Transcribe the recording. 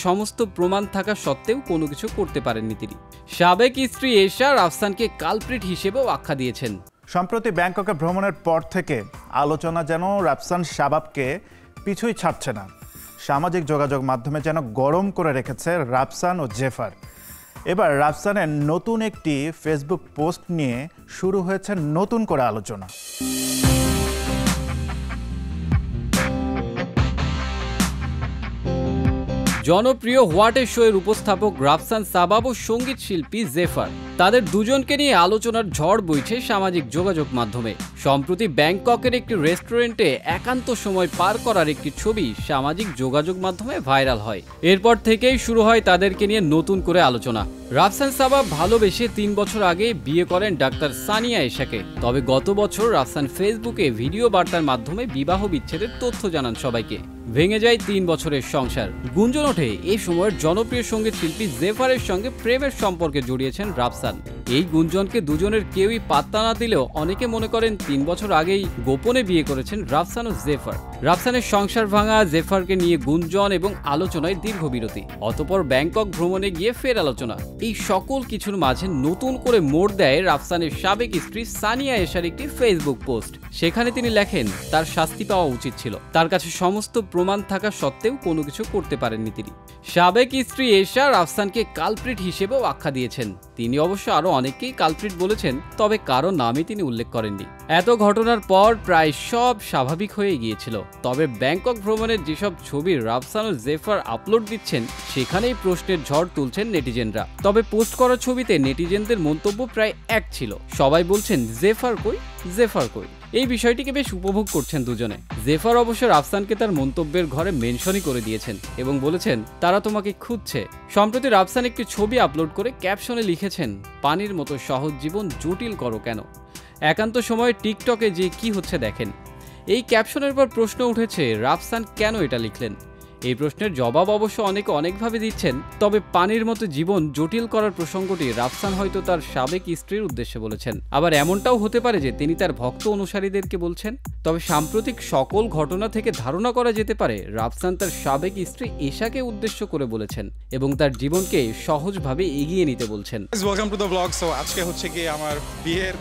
সমস্ত প্রমাণ থাকা সত্ত্বেও কোনো কিছু করতে পারেননি তিনি। সাবেক স্ত্রী এশা রাফসানকে কালপ্রিট হিসেবেও আখ্যা দিয়েছেন। সম্প্রতি ব্যাংককে ভ্রমণের পর থেকে আলোচনা যেন রাফসান শাবাবকে পিছুই ছাড়ছে না। সামাজিক যোগাযোগ মাধ্যমে যেন গরম করে রেখেছে রাফসান ও জেফার। এবার রাফসানের নতুন একটি ফেসবুক পোস্ট নিয়ে শুরু হয়েছে নতুন করে আলোচনা। জনপ্রিয় হোয়াট এ শো এর উপস্থাপক রাফসান সাবাব ও সঙ্গীত শিল্পী জেফার, তাদের দুজনকে নিয়ে আলোচনার ঝড় বইছে সামাজিক যোগাযোগ মাধ্যমে। সম্প্রতি ব্যাংককের একটি রেস্টুরেন্টে একান্ত সময় পার করার একটি ছবি সামাজিক যোগাযোগ মাধ্যমে ভাইরাল হয়। এরপর থেকেই শুরু হয় তাদেরকে নিয়ে নতুন করে আলোচনা। রাফসান সাবাব ভালোবেসে 3 বছর আগে বিয়ে করেন ডাক্তার সানিয়া এশাকে। তবে গত বছর রাফসান ফেসবুকে ভিডিও বার্তার মাধ্যমে বিবাহ বিচ্ছেদের তথ্য জানান সবাইকে। ভেঙে যায় 3 বছরের সংসার। গুঞ্জন ওঠে এই সময়ের জনপ্রিয় সঙ্গীত শিল্পী জেফারের সঙ্গে প্রেমের সম্পর্কে জড়িয়েছেন রাফসান। এই গুঞ্জনকে দুজনের কেউই পাত্তা না দিলেও অনেকে মনে করেন 3 বছর আগেই গোপনে বিয়ে করেছেন রাফসান ও জেফার। রাফসানের সংসার ভাঙা, জেফারকে নিয়ে গুঞ্জন এবং আলোচনায় দীর্ঘ বিরতি, অতঃপর ব্যাংকক ভ্রমণে গিয়ে ফের আলোচনা। এই সকল কিছুর মাঝে নতুন করে মোড় দেয় রাফসানের সাবেক স্ত্রী সানিয়া এশার একটি ফেসবুক পোস্ট। সেখানে তিনি লেখেন তার শাস্তি পাওয়া উচিত ছিল, তার কাছে সমস্ত প্রমাণ থাকা সত্ত্বেও কোনো কিছু করতে পারেননি তিনি। সাবেক স্ত্রী এশা রাফসানকে কালপ্রিট হিসেবেও আখ্যা দিয়েছেন। তিনি অবশ্য আরো অনেককেই কালপ্রিট বলেছেন, তবে কারো নামই তিনি উল্লেখ করেননি। এত ঘটনার পর প্রায় সব স্বাভাবিক হয়ে গিয়েছিল। তবে ব্যাংকক ভ্রমণের যেসব ছবি রাফসান ও জেফার আপলোড দিচ্ছেন সেখানেই প্রশ্নের ঝড় তুলছেন নেটিজেনরা। তবে পোস্ট করা ছবিতে নেটিজেনদের মন্তব্য প্রায় এক ছিল। সবাই বলছেন জেফার কই, জেফার কই। এই বিষয়টিকে বেশ উপভোগ করছেন দুজনে। জেফার অবশ্য রাফসানকে তার মন্তব্যের ঘরে মেনশনই করে দিয়েছেন এবং বলেছেন তারা তোমাকে খুঁজছে। সম্প্রতি রাফসান একটি ছবি আপলোড করে ক্যাপশনে লিখেছেন, পানির মতো সহজ জীবন জটিল করো কেন, একান্ত সময়ে টিকটকে যে কি হচ্ছে দেখেন। এই ক্যাপশনের পর প্রশ্ন উঠেছে রাফসান কেন এটা লিখলেন। এই প্রশ্নের জবাব অবশ্য অনেকে অনেকভাবে দিচ্ছেন। তবে পানির মতো জীবন জটিল করার প্রসঙ্গটি রাফসান হয়তো তার সাবেক স্ত্রীর উদ্দেশ্যে বলেছেন। আবার এমনটাও হতে পারে যে তিনি তার ভক্ত অনুসারীদেরকে বলছেন। তবে সাম্প্রতিক সকল ঘটনা থেকে ধারণা করা যেতে পারে রাফসান তার সাবেক স্ত্রী এশাকে উদ্দেশ্য করে বলেছেন এবং তার জীবনকে সহজভাবে এগিয়ে নিতে বলছেন। Welcome to the blog. So আজকে হচ্ছে কি আমার বিয়ের